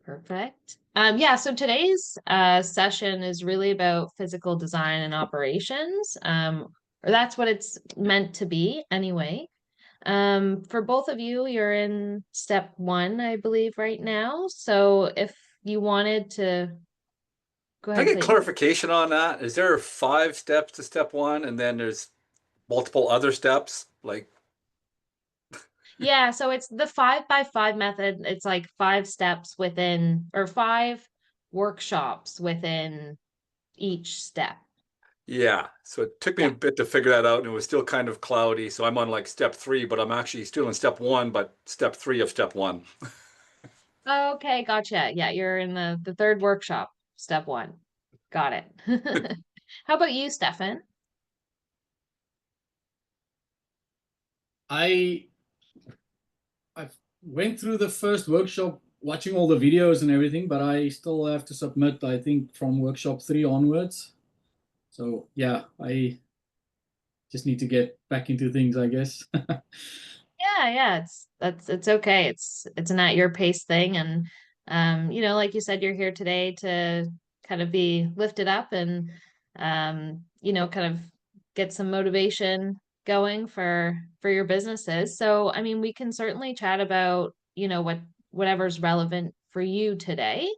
Perfect. Yeah, so today's session is really about physical design and operations. Or that's what it's meant to be anyway. For both of you, you're in step one, I believe, right now. So if you wanted to go Can I ahead, get please. clarification on that? Is there 5 steps to step one and then there's multiple other steps? Like, Yeah, so it's the 5 by 5 method. It's like 5 steps within, or 5 workshops within each step. yeah. So it took me a Yeah. bit to figure that out and it was still kind of cloudy. So I'm on like step three, but I'm actually still in step one, but step three of step one. Okay, gotcha. Yeah, you're in the third workshop, step one. Got it. How about you, Stefan? I I went through the first workshop watching all the videos and everything, but I still have to submit, I think, from workshop 3 onwards. So yeah, I just need to get back into things, I guess. Yeah, it's okay. It's an at your pace thing, and like you said, you're here today to kind of be lifted up and kind of get some motivation going for your businesses. So, I mean, we can certainly chat about, whatever's relevant for you today.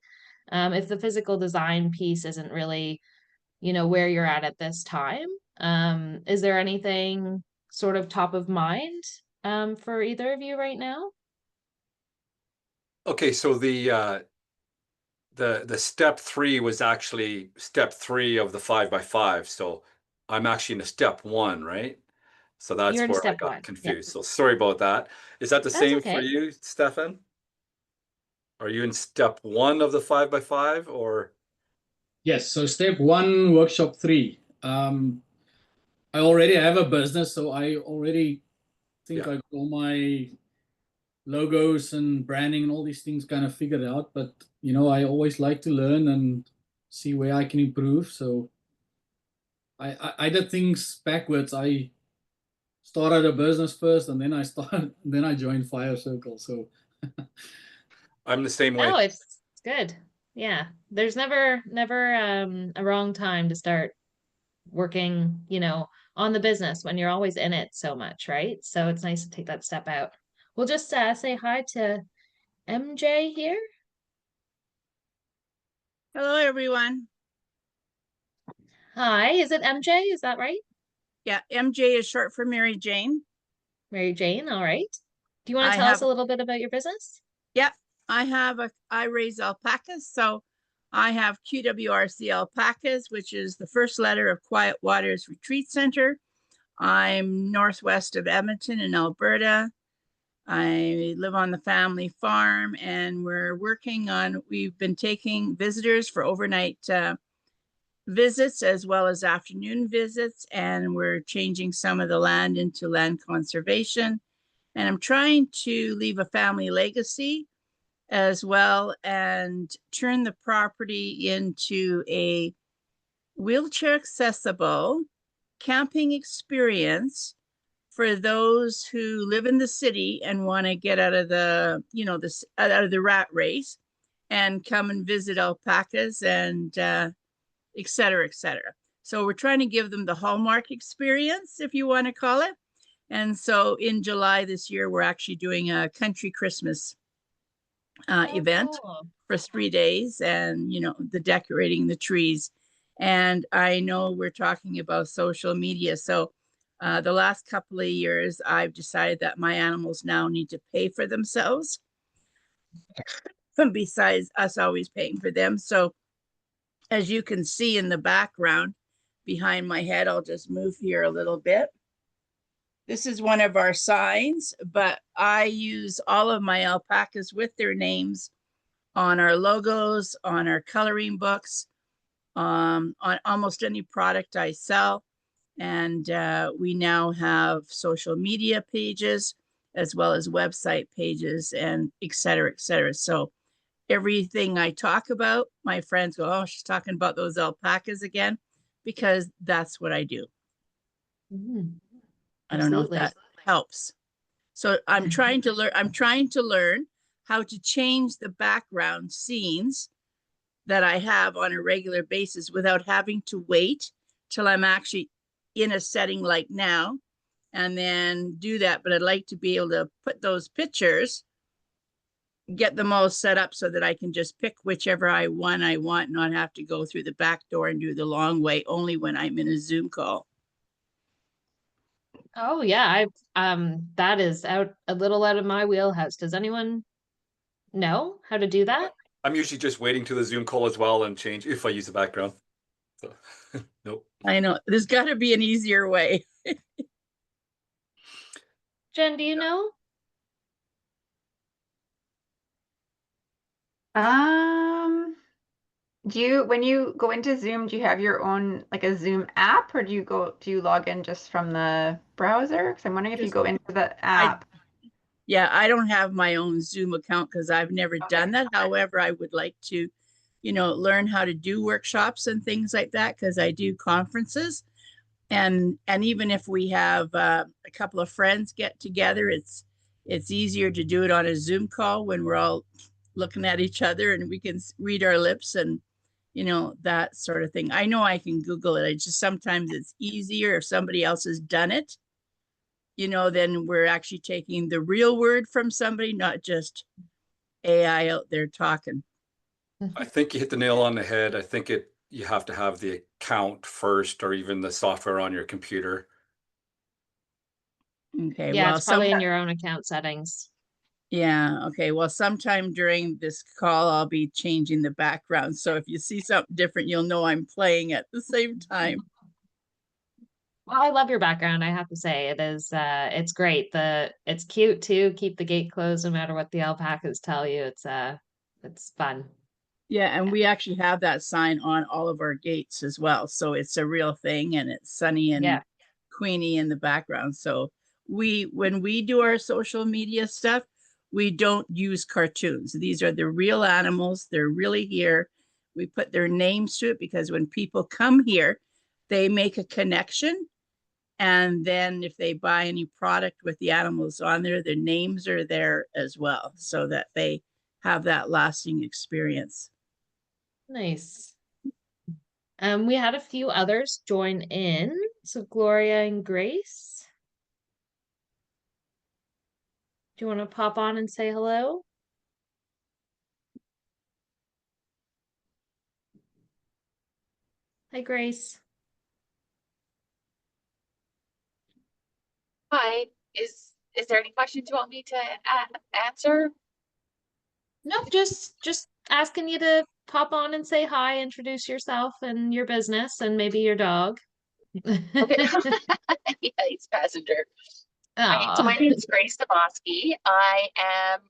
If the physical design piece isn't really, where you're at this time, is there anything sort of top of mind for either of you right now? Okay, so the step three was actually step three of the 5 by 5. So I'm actually in a step one, right? So You're that's in where I step got one. Yep. confused. So sorry about that. Is that the That's same for okay. you, Stefan? Are you in step one of the 5 by 5 or? Yes, so step 1, workshop 3. I already have a business, so I already think Yeah. I got all my logos and branding and all these things kind of figured out. But I always like to learn and see where I can improve. So I did things backwards. I started a business first, and then then I joined Fire Circle. So I'm the same No, way. it's good. Yeah. There's never a wrong time to start working, on the business when you're always in it so much, right? So it's nice to take that step out. We'll just say hi to MJ here. Hello, everyone. Hi, is it MJ? Is that right? Yeah, MJ is short for Mary Jane. Mary Jane, all right. Do you want I to tell us have, a little bit about your business? yeah, I raise alpacas. So I have QWRC Alpacas, which is the first letter of Quiet Waters Retreat Center. I'm northwest of Edmonton in Alberta. I live on the family farm and we've been taking visitors for overnight visits as well as afternoon visits, and we're changing some of the land into land conservation. And I'm trying to leave a family legacy as well and turn the property into a wheelchair accessible camping experience for those who live in the city and want to get out of out of the rat race and come and visit alpacas and et cetera, et cetera. So we're trying to give them the Hallmark experience, if you want to call it. And so in July this year, we're actually doing a country Christmas Oh, event cool. for 3 days and, the decorating the trees. And I know we're talking about social media. So the last couple of years, I've decided that my animals now need to pay for themselves besides us always paying for them. So as you can see in the background behind my head, I'll just move here a little bit. This is one of our signs, but I use all of my alpacas with their names on our logos, on our coloring books, on almost any product I sell. And we now have social media pages as well as website pages and et cetera, et cetera. So everything I talk about, my friends go, oh, she's talking about those alpacas again, because that's what I do. Mhm. I don't know if Absolutely. that helps. So I'm trying to learn how to change the background scenes that I have on a regular basis without having to wait till I'm actually in a setting like now and then do that. But I'd like to be able to put those pictures, get them all set up so that I can just pick whichever one I want, not have to go through the back door and do the long way only when I'm in a Zoom call. Oh yeah, that is a little out of my wheelhouse. Does anyone know how to do that? I'm usually just waiting to the Zoom call as well and change if I use the background. So, nope. I know there's got to be an easier way. Jen, do you know? When you go into Zoom, do you have your own, like a Zoom app, or do you log in just from the browser? Because I'm wondering if you Just- go into the app. Yeah, I don't have my own Zoom account because I've never done that. However, I would like to, learn how to do workshops and things like that because I do conferences. And even if we have a couple of friends get together, it's easier to do it on a Zoom call when we're all looking at each other and we can read our lips and that sort of thing. I know I can Google it. I just sometimes it's easier if somebody else has done it. Then we're actually taking the real word from somebody, not just AI out there talking. I think you hit the nail on the head. I think you have to have the account first, or even the software on your computer. Okay. Yeah, Well, it's probably in your own account settings. yeah. Okay. Well, sometime during this call, I'll be changing the background. So if you see something different, you'll know I'm playing at the same time. Well, I love your background, I have to say. It's great. It's cute too. Keep the gate closed no matter what the alpacas tell you. It's fun. Yeah. And we actually have that sign on all of our gates as well. So it's a real thing and it's Sunny and Yeah. Queenie in the background. So when we do our social media stuff, we don't use cartoons. These are the real animals. They're really here. We put their names to it because when people come here, they make a connection. And then if they buy any product with the animals on there, their names are there as well, so that they have that lasting experience. Nice. We had a few others join in. So Gloria and Grace. Do you want to pop on and say hello? Hi, Grace. Hi, is there any questions you want me to answer? No, just asking you to pop on and say hi, introduce yourself and your business and maybe your dog. Okay. Yeah, he's passenger. Aw. So my name is Grace Dabosky. I am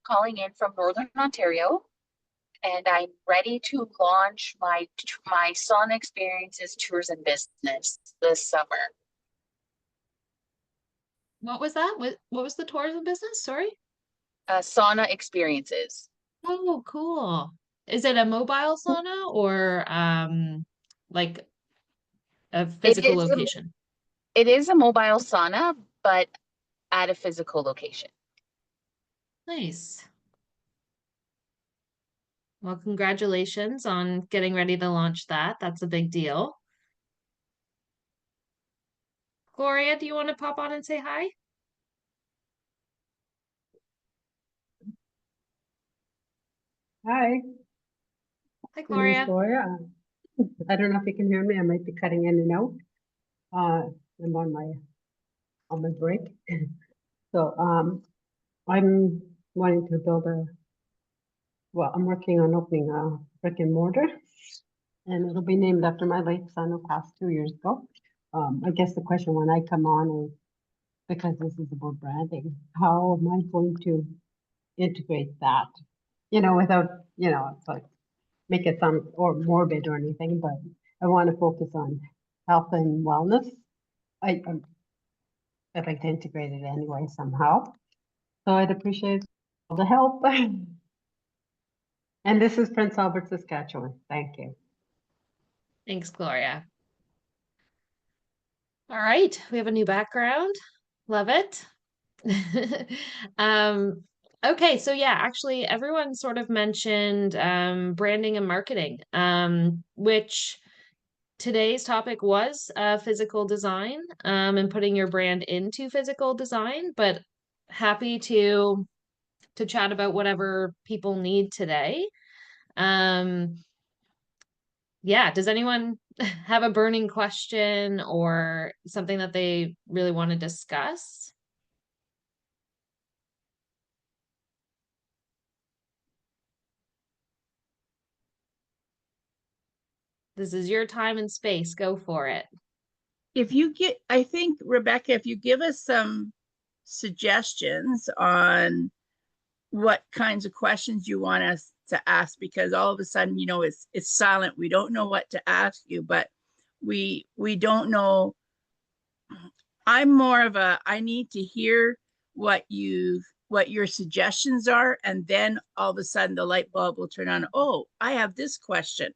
calling in from Northern Ontario, and I'm ready to launch my Sauna Experiences Tours and Business this summer. What was that? What was the tourism business? Sorry. Sauna Experiences. Oh, cool. Is it a mobile sauna or like a physical location? It is a mobile sauna, but at a physical location. Nice. Well, congratulations on getting ready to launch that. That's a big deal. Gloria, do you want to pop on and say hi? Hi, Hi, my name's Gloria. Gloria. I don't know if you can hear me. I might be cutting in and out. I'm on my break. So I'm wanting to I'm working on opening a brick and mortar, and it'll be named after my late son who passed 2 years ago. I guess the question when I come on is, because this is about branding, how am I going to integrate that? Without, it's like make it sound or morbid or anything, but I want to focus on health and wellness. I'd like to integrate it anyway somehow. So I'd appreciate all the help. And this is Prince Albert, Saskatchewan. Thank you. Thanks, Gloria. All right, we have a new background. Love it. Okay, so yeah, actually everyone sort of mentioned branding and marketing, which today's topic was physical design and putting your brand into physical design, but happy to chat about whatever people need today. Um, yeah, does anyone have a burning question or something that they really want to discuss? This is your time and space. Go for it. If you get, I think, Rebecca, if you give us some suggestions on what kinds of questions you want us to ask, because all of a sudden, you know, it's silent. We don't know what to ask you, but we don't know. I'm more of a, I need to hear what your suggestions are, and then all of a sudden the light bulb will turn on. Oh, I have this question.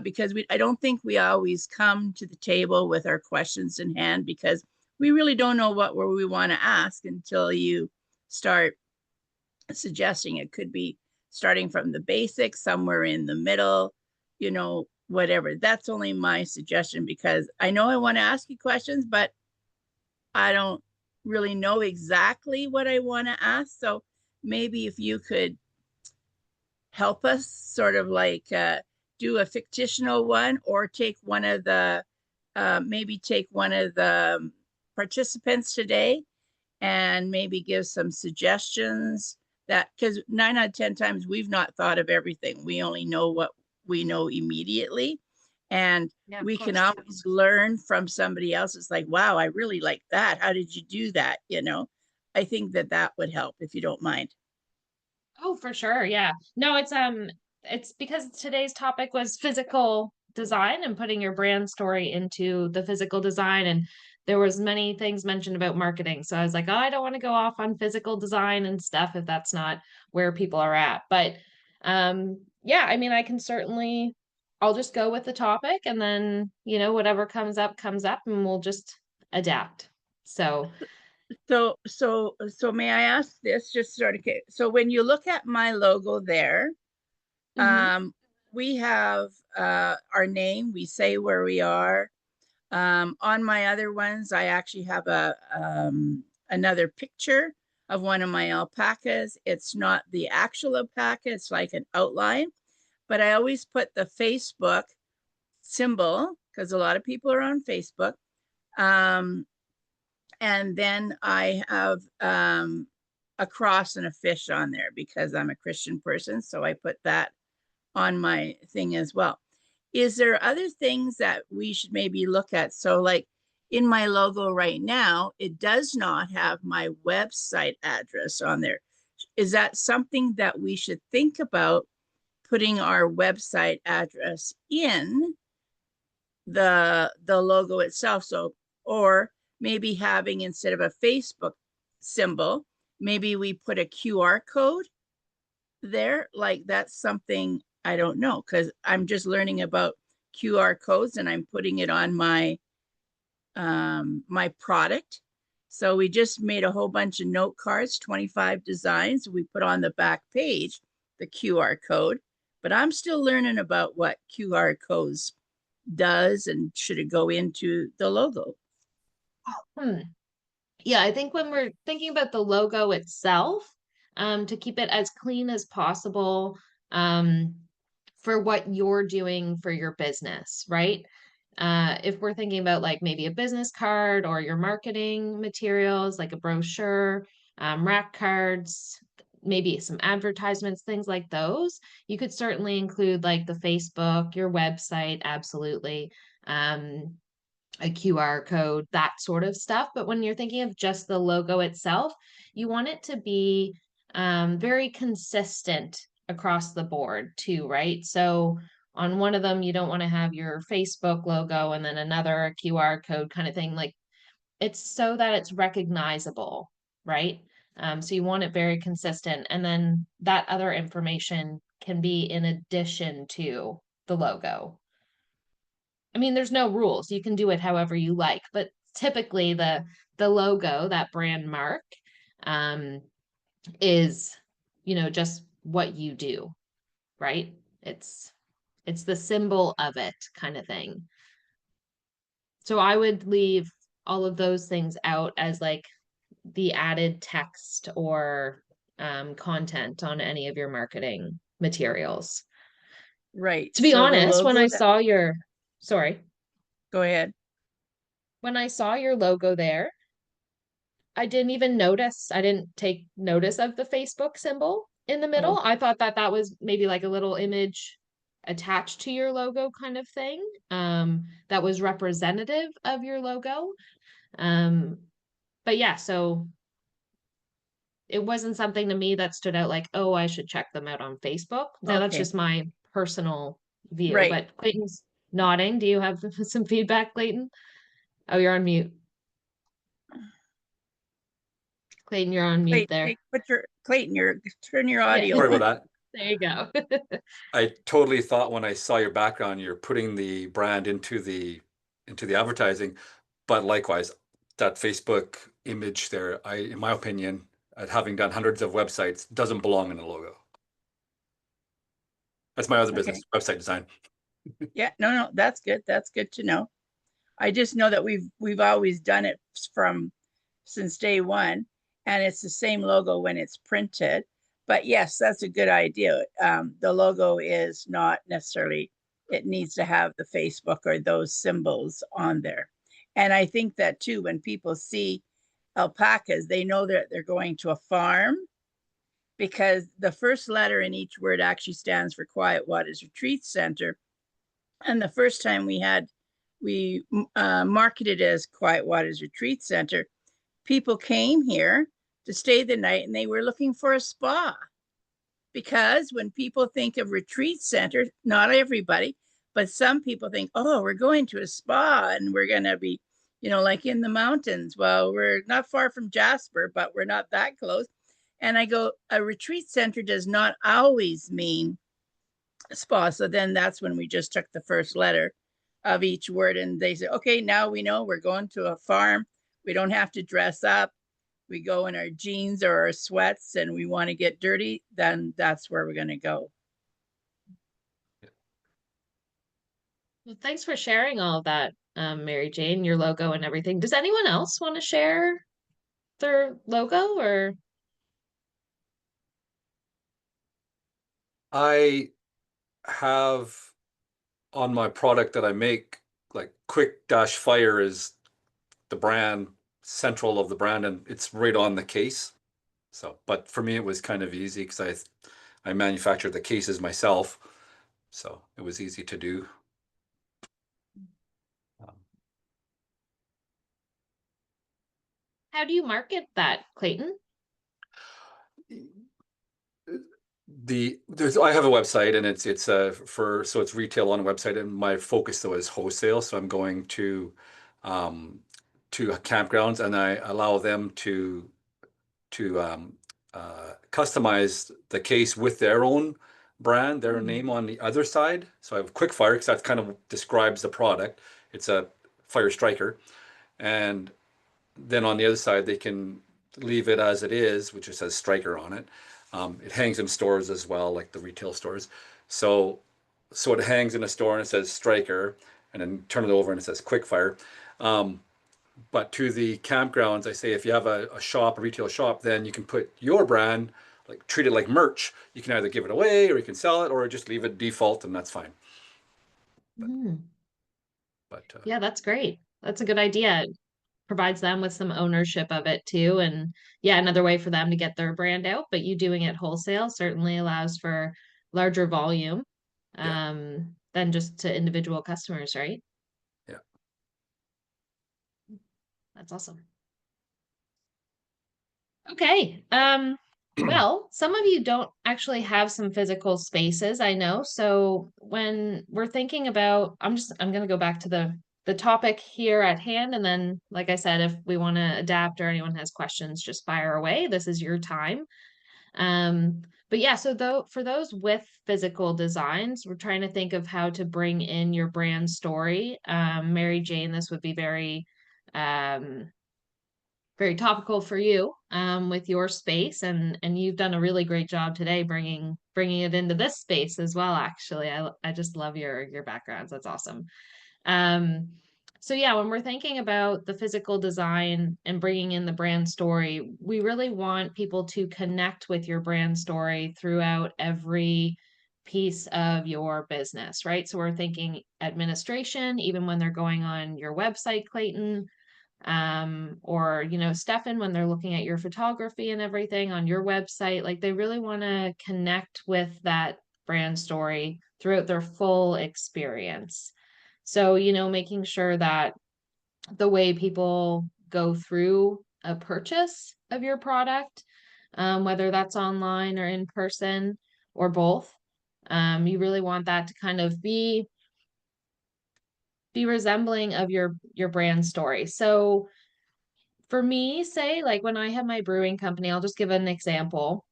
Because I don't think we always come to the table with our questions in hand, because we really don't know what we want to ask until you start suggesting. It could be starting from the basics, somewhere in the middle, you know, whatever. That's only my suggestion, because I know I want to ask you questions, but I don't really know exactly what I want to ask. So maybe if you could help us sort of like do a fictional one, or take one of the maybe take one of the participants today and maybe give some suggestions, that because 9 out of 10 times we've not thought of everything. We only know what we know immediately, and Yeah, of we can course. always learn from somebody else. It's like, wow, I really like that. How did you do that? You know, I think that that would help, if you don't mind. Oh, for sure. Yeah. No, it's because today's topic was physical design and putting your brand story into the physical design, and there was many things mentioned about marketing. So I was like, oh, I don't want to go off on physical design and stuff if that's not where people are at. But yeah, I mean, I can certainly I'll just go with the topic, and then, you know, whatever comes up and we'll just adapt. So, So may I ask this, just sort of, so when you look at my logo there, mhm. we have our name, we say where we are. On my other ones, I actually have a another picture of one of my alpacas. It's not the actual alpaca, it's like an outline, but I always put the Facebook symbol, because a lot of people are on Facebook. And then I have a cross and a fish on there, because I'm a Christian person. So I put that on my thing as well. Is there other things that we should maybe look at? So like in my logo right now, it does not have my website address on there. Is that something that we should think about, putting our website address in the logo itself? So, or maybe having, instead of a Facebook symbol, maybe we put a QR code there. Like that's something, I don't know, because I'm just learning about QR codes and I'm putting it on my my product. So we just made a whole bunch of note cards, 25 designs. We put on the back page the QR code, but I'm still learning about what QR codes does, and should it go into the logo. Hmm. Yeah, I think when we're thinking about the logo itself, to keep it as clean as possible, um, for what you're doing for your business, right? If we're thinking about like maybe a business card or your marketing materials, like a brochure, rack cards, maybe some advertisements, things like those, you could certainly include like the Facebook, your website, absolutely. Um, a QR code, that sort of stuff. But when you're thinking of just the logo itself, you want it to be very consistent across the board too, right? So on one of them, you don't want to have your Facebook logo and then another QR code kind of thing. Like it's so that it's recognizable, right? So you want it very consistent. And then that other information can be in addition to the logo. I mean, there's no rules. You can do it however you like, but typically the logo, that brand mark, um, is, you know, just what you do, right? It's the symbol of it kind of thing. So I would leave all of those things out as like the added text or content on any of your marketing materials. Right. To be So the honest, when logo I that- saw your, sorry, Go ahead. when I saw your logo there, I didn't even notice, I didn't take notice of the Facebook symbol in the middle. I thought that that was maybe like a little image attached to your logo kind of thing, that was representative of your logo. But yeah, so it wasn't something to me that stood out like, oh, I should check them out on Facebook. No, that's Okay. just my personal view. Right. But Clayton's nodding. Do you have some feedback, Clayton? Oh, you're on mute. Clayton, you're on mute there. Clayton, turn your audio Sorry on. about that. There you go. I totally thought when I saw your background, you're putting the brand into the advertising, but likewise, that Facebook image there, in my opinion, having done hundreds of websites, doesn't belong in a logo. That's my other business, website design. Yeah, no, that's good. That's good to know. I just know that we've always done it since day one, and it's the same logo when it's printed. But yes, that's a good idea. The logo is not necessarily, it needs to have the Facebook or those symbols on there. And I think that too, when people see alpacas, they know that they're going to a farm, because the first letter in each word actually stands for Quiet Waters Retreat Center. And the first time we marketed as Quiet Waters Retreat Center, people came here to stay the night and they were looking for a spa. Because when people think of retreat center, not everybody, but some people think, oh, we're going to a spa and we're going to be, you know, like in the mountains. Well, we're not far from Jasper, but we're not that close. And I go, a retreat center does not always mean a spa. So then that's when we just took the first letter of each word and they said, okay, now we know we're going to a farm. We don't have to dress up. We go in our jeans or our sweats and we want to get dirty, then that's where we're going to go. Well, thanks for sharing all of that, Mary Jane, your logo and everything. Does anyone else want to share their logo or? I have on my product that I make, like Quick-Fire is the brand, central of the brand, and it's right on the case. So, but for me, it was kind of easy because I manufactured the cases myself, so it was easy to do. How do you market that, Clayton? I have a website and it's it's retail on a website, and my focus though is wholesale. So I'm going to campgrounds and I allow them to customize the case with their own brand, their name on the other side. So I have Quick-Fire because that kind of describes the product. It's a fire striker, and then on the other side they can leave it as it is, which it says Striker on it. It hangs in stores as well, like the retail stores. So it hangs in a store and it says Striker, and then turn it over and it says Quick-Fire. But to the campgrounds, I say if you have a retail shop, then you can put your brand, like treat it like merch. You can either give it away or you can sell it or just leave it default, and that's fine. But yeah, that's great. That's a good idea. It provides them with some ownership of it too. And yeah, another way for them to get their brand out, but you doing it wholesale certainly allows for larger volume than just to individual customers, right? Yeah. That's awesome. Okay. Well, some of you don't actually have some physical spaces, I know. So when we're thinking about, I'm going to go back to the topic here at hand. And then, like I said, if we want to adapt or anyone has questions, just fire away. This is your time. But yeah, so for those with physical designs, we're trying to think of how to bring in your brand story. Mary Jane, this would be very very topical for you with your space, and you've done a really great job today bringing it into this space as well. Actually, I just love your backgrounds. That's awesome. So yeah, when we're thinking about the physical design and bringing in the brand story, we really want people to connect with your brand story throughout every piece of your business, right? So we're thinking administration, even when they're going on your website, Clayton, or Stefan, when they're looking at your photography and everything on your website, like they really want to connect with that brand story throughout their full experience. So, making sure that the way people go through a purchase of your product, whether that's online or in person or both, you really want that to kind of be resembling of your brand story. So for me, say like when I have my brewing company, I'll just give an example.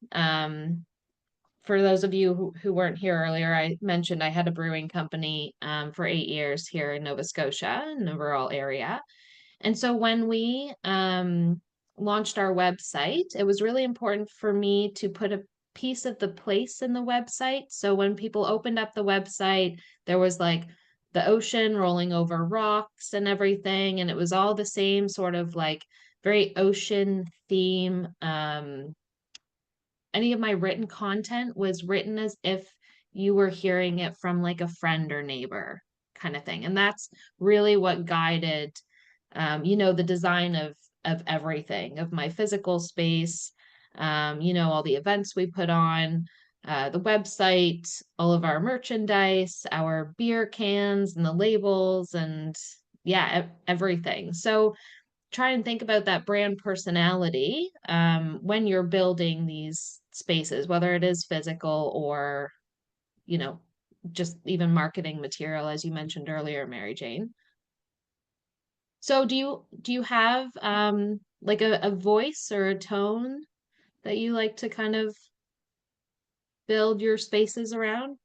For those of you who weren't here earlier, I mentioned I had a brewing company for 8 years here in Nova Scotia in the rural area. And so when we launched our website, it was really important for me to put a piece of the place in the website. So when people opened up the website, there was like the ocean rolling over rocks and everything. And it was all the same sort of like very ocean theme. Any of my written content was written as if you were hearing it from like a friend or neighbor kind of thing. And that's really what guided the design of everything, of my physical space, all the events we put on, the website, all of our merchandise, our beer cans and the labels, and yeah, everything. So try and think about that brand personality when you're building these spaces, whether it is physical or, you know, just even marketing material, as you mentioned earlier, Mary Jane. So do you have like a voice or a tone that you like to kind of build your spaces around?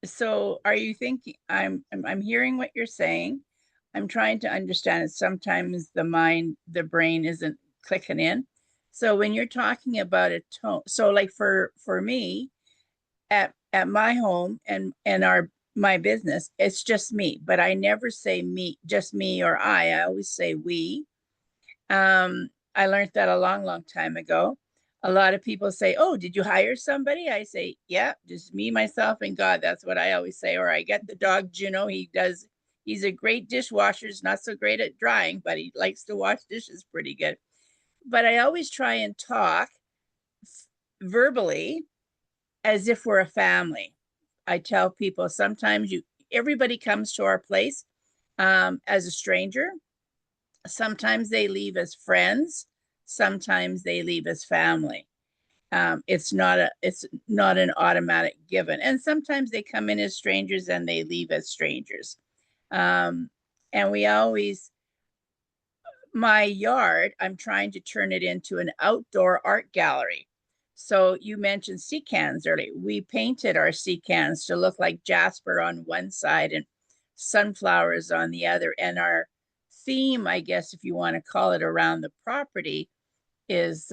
So are you thinking, I'm hearing what you're saying. I'm trying to understand it. Sometimes the brain isn't clicking in. So when you're talking about a tone, so like for me at my home and my business, it's just me, but I never say me, just me or I always say we. I learned that a long time ago. A lot of people say, "Oh, did you hire somebody?" I say, "Yeah, just me, myself, and God." That's what I always say. Or I get the dog Juno. He's a great dishwasher. He's not so great at drying, but he likes to wash dishes pretty good. But I always try and talk verbally as if we're a family. I tell people sometimes everybody comes to our place as a stranger. Sometimes they leave as friends. Sometimes they leave as family. It's not an automatic given. And sometimes they come in as strangers and they leave as strangers. And my yard, I'm trying to turn it into an outdoor art gallery. So you mentioned sea cans earlier. We painted our sea cans to look like jasper on one side and sunflowers on the other. And our theme, I guess, if you want to call it, around the property is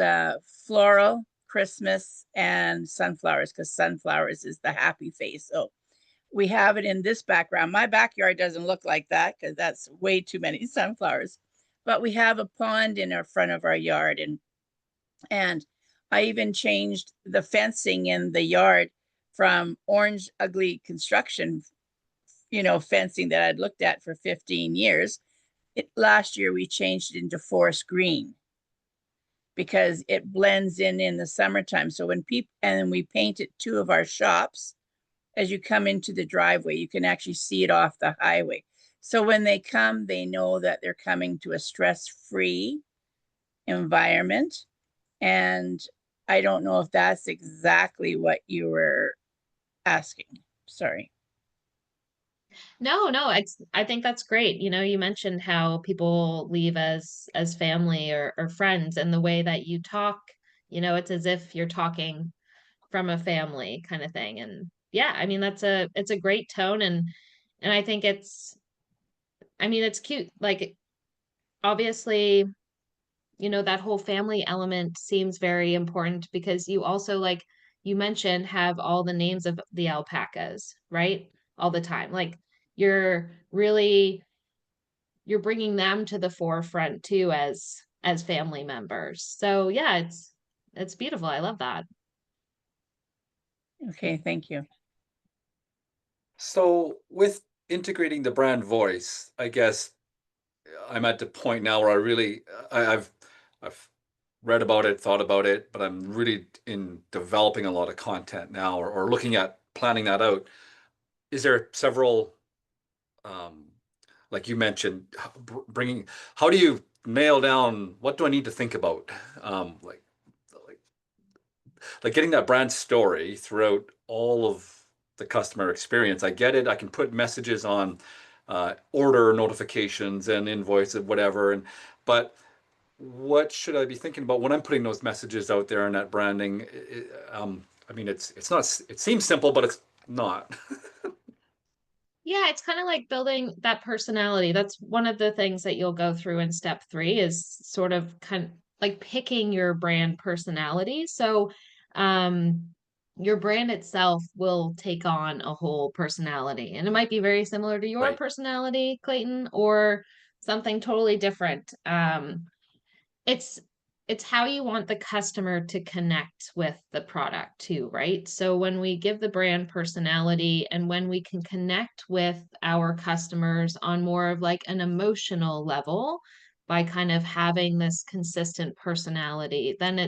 floral, Christmas, and sunflowers, because sunflowers is the happy face. So we have it in this background. My backyard doesn't look like that because that's way too many sunflowers. But we have a pond in our front of our yard, and I even changed the fencing in the yard from orange ugly construction, fencing that I'd looked at for 15 years. Last year we changed it into forest green because it blends in the summertime. So and we painted two of our shops. As you come into the driveway, you can actually see it off the highway. So when they come, they know that they're coming to a stress-free environment. And I don't know if that's exactly what you were asking. Sorry. No, I think that's great. You mentioned how people leave as family or friends, and the way that you talk, it's as if you're talking from a family kind of thing. And yeah, I mean it's a great tone, and I think I mean, it's cute. Like, obviously, you know, that whole family element seems very important because you also, like you mentioned, have all the names of the alpacas, right? All the time. Like, you're really you're bringing them to the forefront too as family members. So yeah, it's beautiful. I love that. Okay, thank you. So with integrating the brand voice, I guess I'm at the point now where I've read about it, thought about it, but I'm really in developing a lot of content now, or looking at planning that out. Is there several, like you mentioned, bringing? How do you nail down what do I need to think about? Like like getting that brand story throughout all of the customer experience. I get it. I can put messages on order notifications and invoices, whatever. But what should I be thinking about when I'm putting those messages out there and that branding? I mean, it's not. It seems simple, but it's not. Yeah, it's kind of like building that personality. That's one of the things that you'll go through in step 3 is sort of kind of like picking your brand personality. So, your brand itself will take on a whole personality, and it might be very similar to your Right. personality, Clayton, or something totally different. It's it's how you want the customer to connect with the product too, right? So when we give the brand personality and when we can connect with our customers on more of like an emotional level by kind of having this consistent personality, then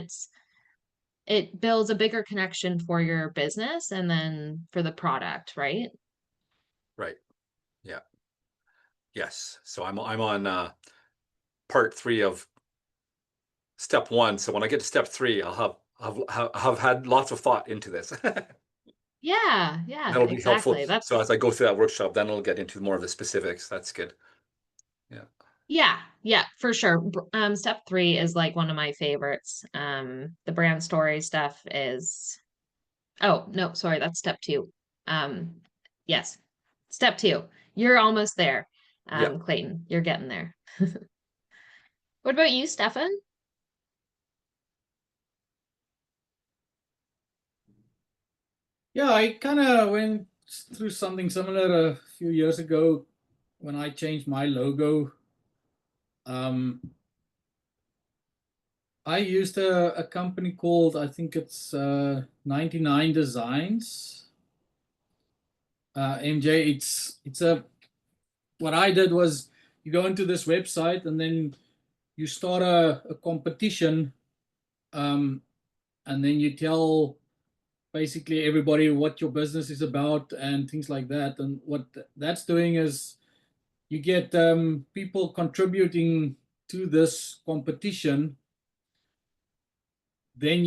it builds a bigger connection for your business and then for the product, right? Right. Yeah. Yes. So I'm on part 3 of step 1. So when I get to step 3, I'll have had lots of thought into this. Yeah, yeah, That'll be helpful. exactly. So as I go through that workshop, then it'll get into more of the specifics. That's good. Yeah. Yeah, yeah, for sure. Step 3 is like one of my favorites. The brand story stuff is, oh, no, sorry, that's step 2. Um, yes, step 2. You're almost there, Yeah. Clayton. You're getting there. What about you, Stefan? Yeah, I kind of went through something similar a few years ago when I changed my logo. I used a company called, I think it's 99 Designs. MJ, it's a what I did was you go into this website and then you start a competition, and then you tell basically everybody what your business is about and things like that. And what that's doing is you get people contributing to this competition. Then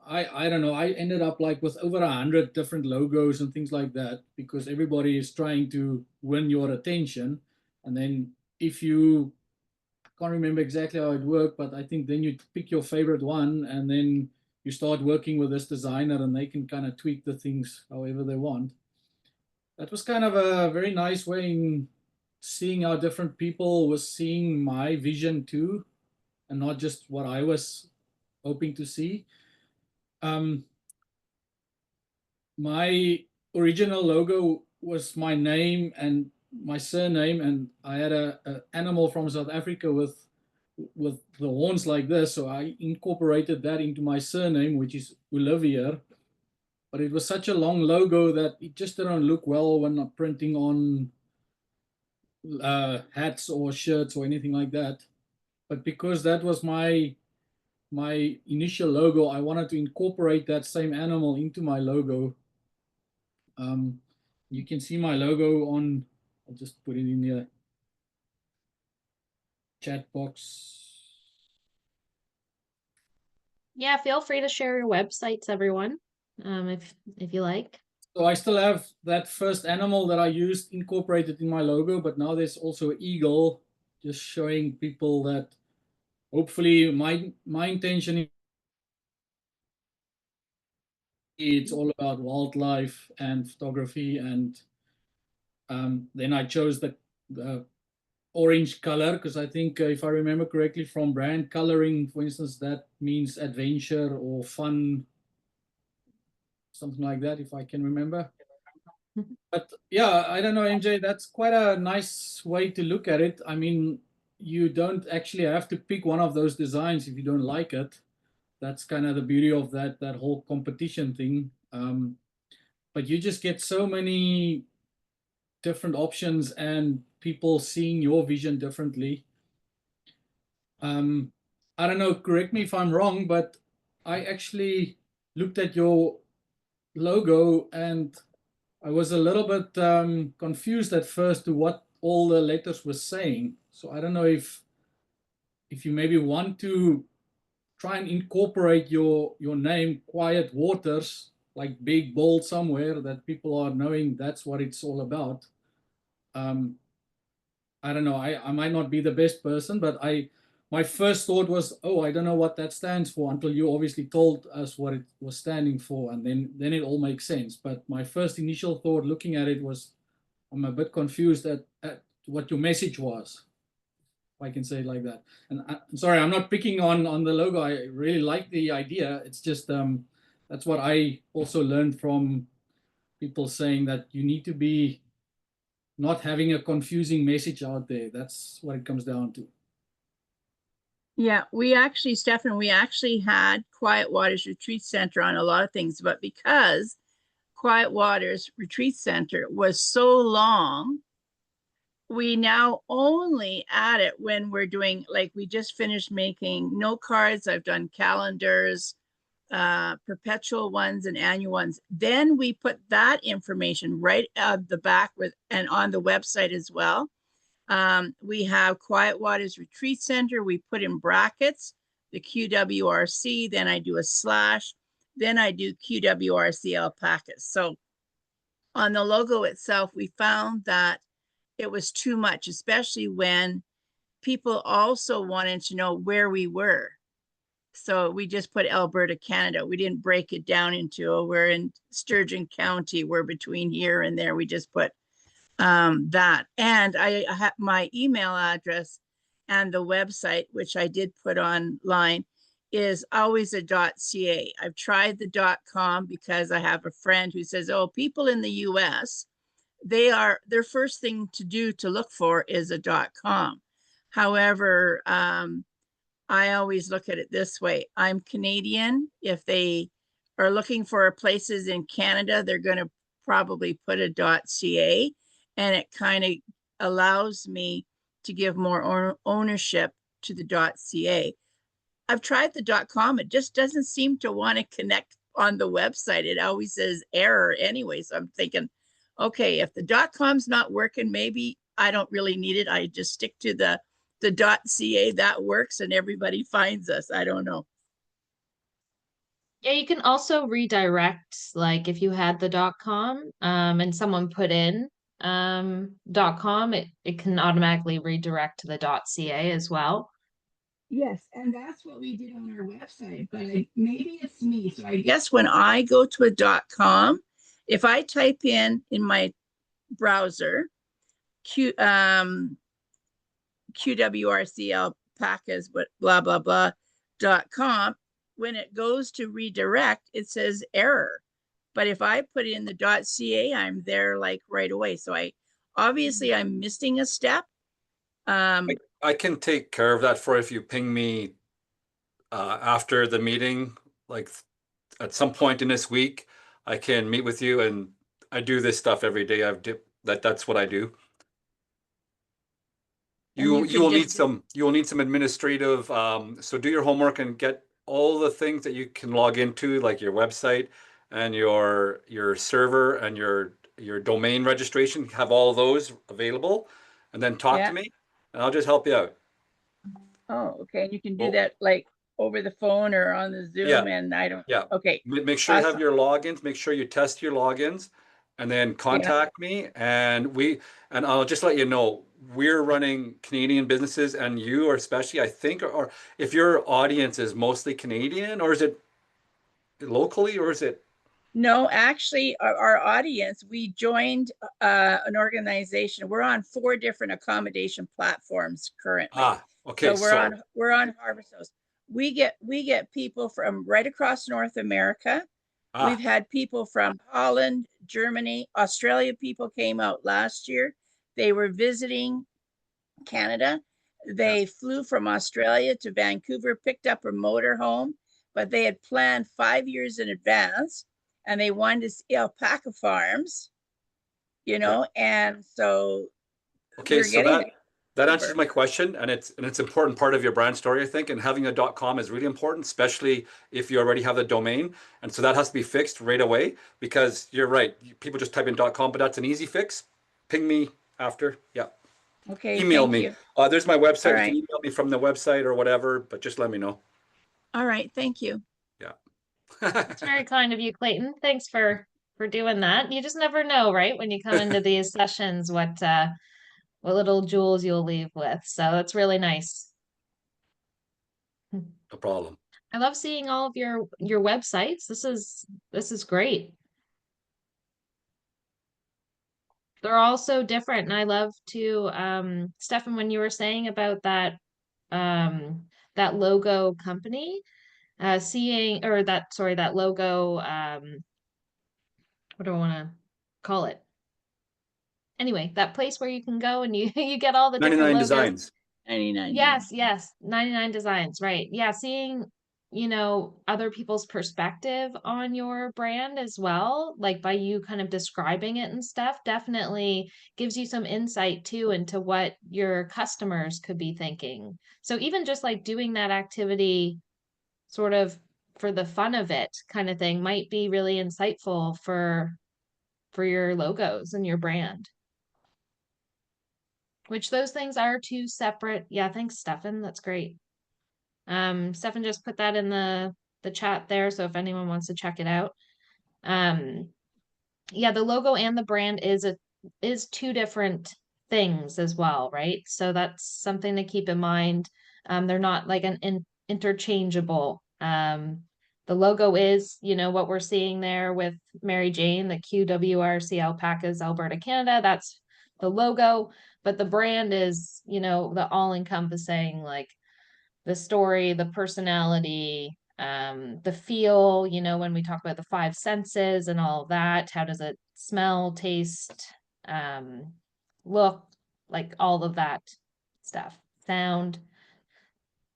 I don't know, I ended up like with over 100 different logos and things like that because everybody is trying to win your attention. And then if you can't remember exactly how it worked, but I think then you pick your favorite one and then you start working with this designer and they can kind of tweak the things however they want. That was kind of a very nice way in seeing how different people was seeing my vision too, and not just what I was hoping to see. My original logo was my name and my surname, and I had a animal from South Africa with the horns like this, so I incorporated that into my surname, which is Olivier. But it was such a long logo that it just didn't look well when I'm printing on hats or shirts or anything like that. But because that was my initial logo, I wanted to incorporate that same animal into my logo. You can see my logo on, I'll just put it in the chat box. Yeah, feel free to share your websites, everyone, if you like. So I still have that first animal that I used incorporated in my logo, but now there's also an eagle, just showing people that hopefully my intention, it's all about wildlife and photography. And then I chose the orange color, because I think if I remember correctly from brand coloring, for instance, that means adventure or fun, something like that, if I can remember. But yeah, I don't know, MJ, that's quite a nice way to look at it. I mean, you don't actually have to pick one of those designs if you don't like it. That's kind of the beauty of that whole competition thing. But you just get so many different options and people seeing your vision differently. I don't know, correct me if I'm wrong, but I actually looked at your logo and I was a little bit confused at first to what all the letters were saying. So I don't know if you maybe want to try and incorporate your name, Quiet Waters, like big bold somewhere that people are knowing that's what it's all about. I don't know. I might not be the best person, but my first thought was, oh, I don't know what that stands for, until you obviously told us what it was standing for, and then it all makes sense. But my first initial thought looking at it was, I'm a bit confused at what your message was, if I can say it like that. And I'm sorry, I'm not picking on the logo. I really like the idea. It's just that's what I also learned from people saying, that you need to be not having a confusing message out there. That's what it comes down to. Yeah, we actually, Stefan, we actually had Quiet Waters Retreat Center on a lot of things, but because Quiet Waters Retreat Center was so long, we now only add it when we're doing, like, we just finished making note cards. I've done calendars, perpetual ones and annual ones. Then we put that information right at the back with and on the website as well. We have Quiet Waters Retreat Center. We put in brackets the QWRC, then I do a slash, then I do QWRC alpacas. So on the logo itself, we found that it was too much, especially when people also wanted to know where we were. So we just put Alberta, Canada. We didn't break it down into, oh, we're in Sturgeon County, we're between here and there. We just put that. And I have my email address, and the website, which I did put online, is always a .ca. I've tried the .com because I have a friend who says, oh, people in the US, their first thing to do to look for is a .com. However, I always look at it this way. I'm Canadian. If they are looking for places in Canada, they're going to probably put a .ca, and it kind of allows me to give more ownership to the .ca. I've tried the .com. It just doesn't seem to want to connect on the website. It always says error anyway. So I'm thinking, okay, if the .com's not working, maybe I don't really need it. I just stick to the .ca. That works and everybody finds us. I don't know. Yeah, you can also redirect, like if you had the .com and someone put in .com, it can automatically redirect to the .ca as well. Yes, and that's what we did on our website, but maybe it's me. So I guess when I go to a .com, if I type in my browser QWRC alpacas, but blah blah blah .com, when it goes to redirect, it says error. But if I put in the .ca, I'm there like right away. So I'm missing a step. I can take care of that for if you ping me after the meeting, like at some point in this week. I can meet with you, and I do this stuff every day. That's what I do. You will need some administrative, so do your homework and get all the things that you can log into, like your website and your server and your domain registration. Have all those available, and then talk to me, and I'll just help you out. Oh, okay. And you can do that like over the phone or on the Zoom, and I don't. Yeah. Okay. Make sure you have your logins. Make sure you test your logins, and then contact me. And I'll just let you know, we're running Canadian businesses, and you are especially, I think, or if your audience is mostly Canadian, or is it locally, or is it? No, actually, our audience, we joined an organization. We're on 4 different accommodation platforms currently. Okay, So we're on Harvest Host. We get people from right across North America. We've had people from Holland, Germany, Australia. People came out last year. They were visiting Canada. They flew from Australia to Vancouver, picked up a motorhome, but they had planned 5 years in advance, and they wanted to see alpaca farms, you know, and so okay, we're so getting that answers my question, and it's an important part of your brand story, I think, and having a .com is really important, especially if you already have the domain. And so that has to be fixed right away, because you're right, people just type in .com, but that's an easy fix. Ping me after. Yeah. Okay, Email thank me. you. There's my website. All You right. can email me from the website or whatever, but just let me know. All right, thank you. Yeah. It's very kind of you, Clayton. Thanks for doing that. You just never know, right? When you come into these sessions, what little jewels you'll leave with. So that's really nice. No problem. I love seeing all of your websites. This is great. They're all so different. And I love to Stefan, when you were saying about that that logo company, seeing or that sorry, that logo what do I want to call it? Anyway, that place where you can go and you you get all the different 99 logos. Designs. 99. Yes, 99 Designs, right. Yeah, seeing, other people's perspective on your brand as well, like by you kind of describing it and stuff, definitely gives you some insight too into what your customers could be thinking. So even just like doing that activity sort of for the fun of it kind of thing might be really insightful for your logos and your brand. Which those things are two separate. Yeah, thanks, Stefan. That's great. Stefan just put that in the chat there, so if anyone wants to check it out. Yeah, the logo and the brand is two different things as well, right? So that's something to keep in mind. They're not like interchangeable. The logo is, what we're seeing there with Mary Jane, the QWRC Alpacas, Alberta, Canada. That's the logo, but the brand is, the all-encompassing, like the story, the personality, the feel, when we talk about the 5 senses and all of that, how does it smell, taste, look, like all of that stuff, sound,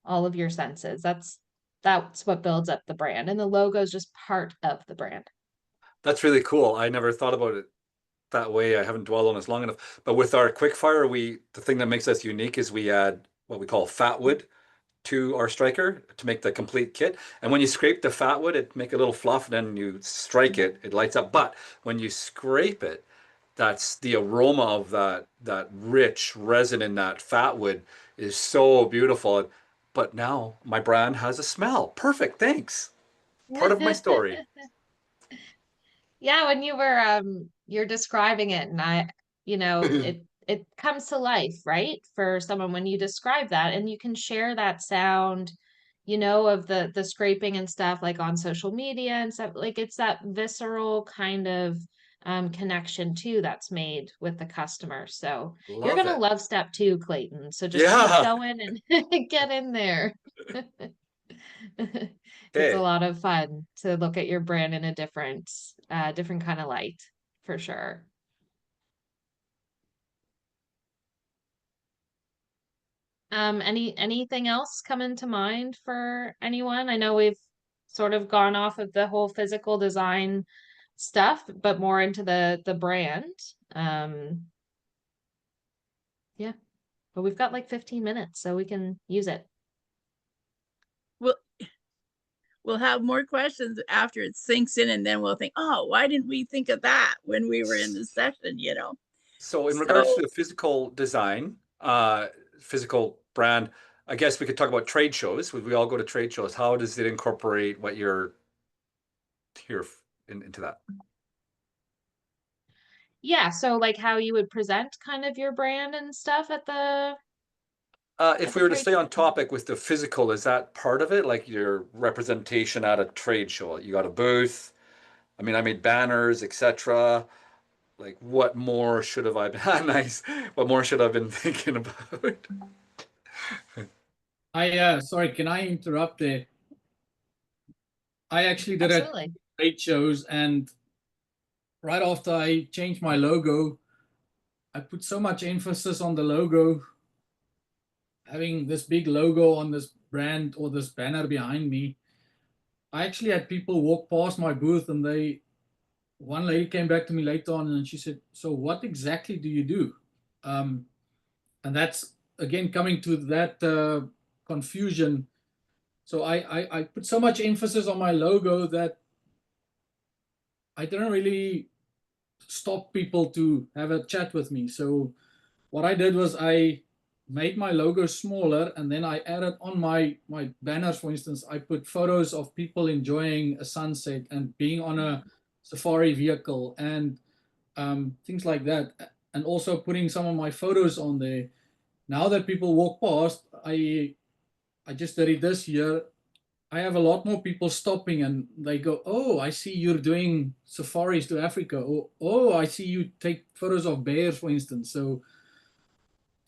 all of your senses. That's what builds up the brand. And the logo is just part of the brand. That's really cool. I never thought about it that way. I haven't dwelled on this long enough. But with our quickfire, the thing that makes us unique is we add what we call fat wood to our striker to make the complete kit. And when you scrape the fat wood, it make a little fluff, and then you strike it, it lights up. But when you scrape it, that's the aroma of that rich resin in that fat wood is so beautiful. But now my brand has a smell. Perfect. Thanks. Part of my story. Yeah, when you're describing it and it comes to life, right? For someone when you describe that and you can share that sound, of the scraping and stuff like on social media and stuff, like it's that visceral kind of connection too that's made with the customer. So you're Love gonna it. love step 2, Clayton. So just keep Yeah. going and get in there. It's a Okay. lot of fun to look at your brand in a different kind of light, for sure. Anything else coming to mind for anyone? I know we've sort of gone off of the whole physical design stuff, but more into the brand. Yeah, but we've got like 15 minutes, so we can use it. We'll have more questions after it sinks in, and then we'll think, oh, why didn't we think of that when we were in the session, So in regards to the physical design, physical brand, I guess we could talk about trade shows. We all go to trade shows. How does it incorporate what you're here into that? Yeah, so like how you would present kind of your brand and stuff at the If we were to trade stay show? on topic with the physical, is that part of it? Like your representation at a trade show? You got a booth, I mean, I made banners, etc. Like, what more should have I been nice? What more should I have been thinking about? Sorry, can I interrupt there? I actually did at Absolutely. trade shows, and right after I changed my logo, I put so much emphasis on the logo, having this big logo on this brand or this banner behind me. I actually had people walk past my booth, and one lady came back to me later on and she said, "So what exactly do you do?" And that's again coming to that confusion. So I put so much emphasis on my logo that I didn't really stop people to have a chat with me. So what I did was I made my logo smaller, and then I added on my banners, for instance, I put photos of people enjoying a sunset and being on a safari vehicle and things like that. And also putting some of my photos on there. Now that people walk past, I just did it this year. I have a lot more people stopping and they go, "Oh, I see you're doing safaris to Africa." Or, "Oh, I see you take photos of bears," for instance. So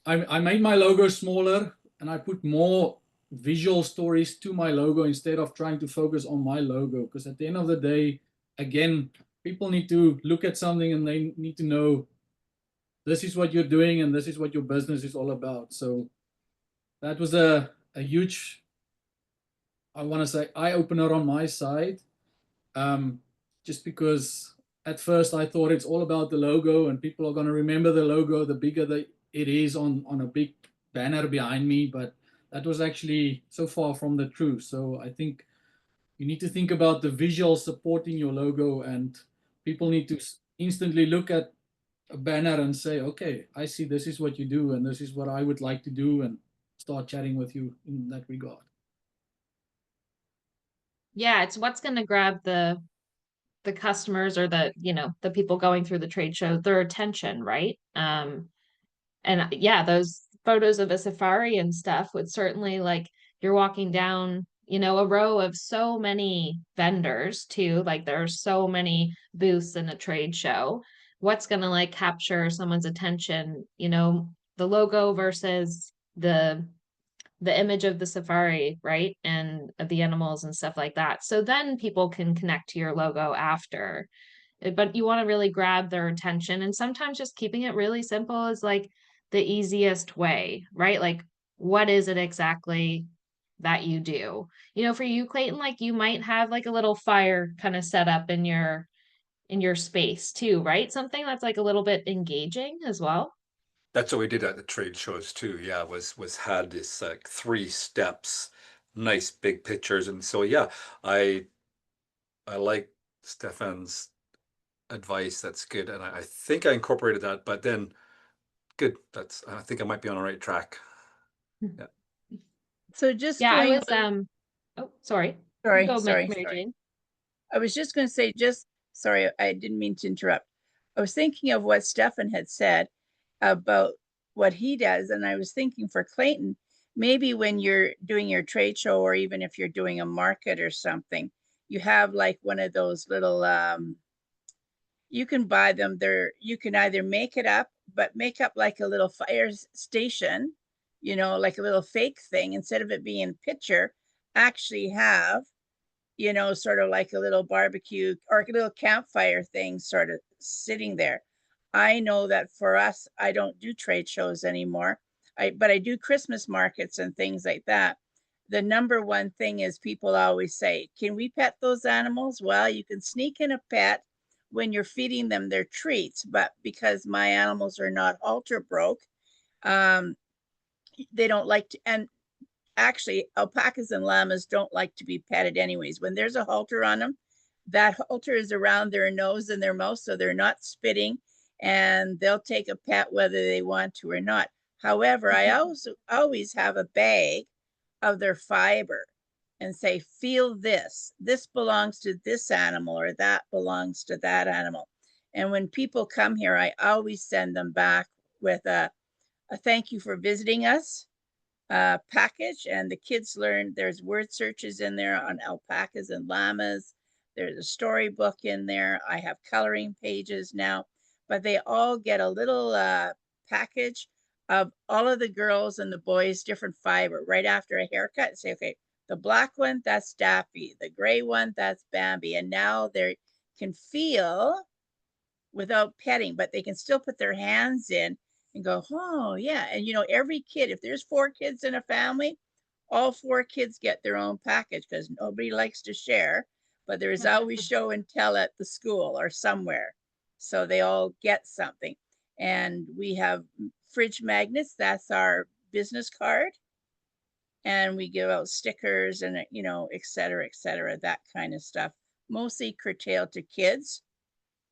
I made my logo smaller and I put more visual stories to my logo instead of trying to focus on my logo. Because at the end of the day, again, people need to look at something and they need to know this is what you're doing and this is what your business is all about. So that was a huge, I want to say, eye opener on my side. Just because at first I thought it's all about the logo and people are going to remember the logo, the bigger it is on a big banner behind me. But that was actually so far from the truth. So I think you need to think about the visual supporting your logo, and people need to instantly look at a banner and say, "Okay, I see this is what you do and this is what I would like to do," and start chatting with you in that regard. Yeah, it's what's going to grab the customers or the, you know, the people going through the trade show, their attention, right? And yeah, those photos of a safari and stuff would certainly, like, you're walking down, you know, a row of so many vendors too, like there are so many booths in a trade show. What's going to like capture someone's attention, you know, the logo versus the image of the safari, right? And of the animals and stuff like that. So then people can connect to your logo after. But you want to really grab their attention. And sometimes just keeping it really simple is like the easiest way, right? Like, what is it exactly that you do? You know, for you, Clayton, like you might have like a little fire kind of set up in your space too, right? Something that's like a little bit engaging as well. That's what we did at the trade shows too. Yeah, was had this like 3 steps, nice big pictures, and so yeah, I I like Stefan's advice. That's good, and I think I incorporated that. But then, good. I think I might be on the right track. Yeah. So just Yeah, I going, was oh, sorry. sorry, Go, sorry, Mary sorry. Jane. I was just going to say, sorry, I didn't mean to interrupt. I was thinking of what Stefan had said about what he does. And I was thinking for Clayton, maybe when you're doing your trade show, or even if you're doing a market or something, you have like one of those little, you can buy them there. You can either make it up, but make up like a little fire station, you know, like a little fake thing, instead of it being a picture, actually have, you know, sort of like a little barbecue or a little campfire thing sort of sitting there. I know that for us, I don't do trade shows anymore. But I do Christmas markets and things like that. The number one thing is people always say, "Can we pet those animals?" Well, you can sneak in a pet when you're feeding them their treats, but because my animals are not halter broke, um, they don't like to, and actually alpacas and llamas don't like to be petted anyways. When there's a halter on them, that halter is around their nose and their mouth, so they're not spitting, and they'll take a pet whether they want to or not. However, I also always have a bag of their fiber and say, "Feel this. This belongs to this animal, or that belongs to that animal." And when people come here, I always send them back with a thank you for visiting us package, and the kids learn there's word searches in there on alpacas and llamas, There's a storybook in there. I have coloring pages now, but they all get a little package of all of the girls and the boys, different fiber right after a haircut, and say, okay, the black one, that's Daffy. The gray one, that's Bambi. And now they can feel without petting, but they can still put their hands in and go, oh yeah. And you know, every kid, if there's 4 kids in a family, all 4 kids get their own package because nobody likes to share, but there is always show and tell at the school or somewhere. So they all get something. And we have fridge magnets. That's our business card. And we give out stickers and, you know, et cetera, that kind of stuff. Mostly curtailed to kids,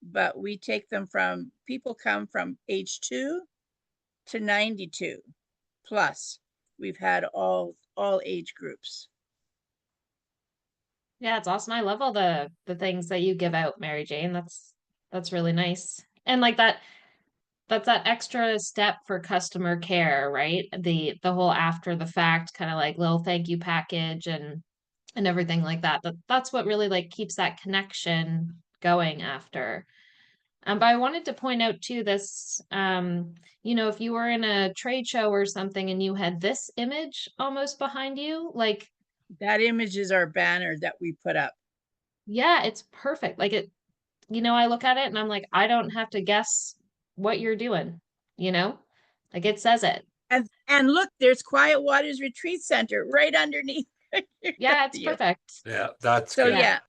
but we take them from, people come from age 2 to 92 plus. We've had all age groups. Yeah, it's awesome. I love all the things that you give out, Mary Jane. That's really nice. And like that's that extra step for customer care, right? The whole after the fact kind of like little thank you package and everything like that. That's what really like keeps that connection going after. But I wanted to point out too this, you know, if you were in a trade show or something and you had this image almost behind you, like, That image is our banner that we put up. yeah, it's perfect. Like it, you know, I look at it and I'm like, I don't have to guess what you're doing, you know? Like it says it. And look, there's Quiet Waters Retreat Center right underneath. Yeah, it's you. perfect. Yeah, that's So good.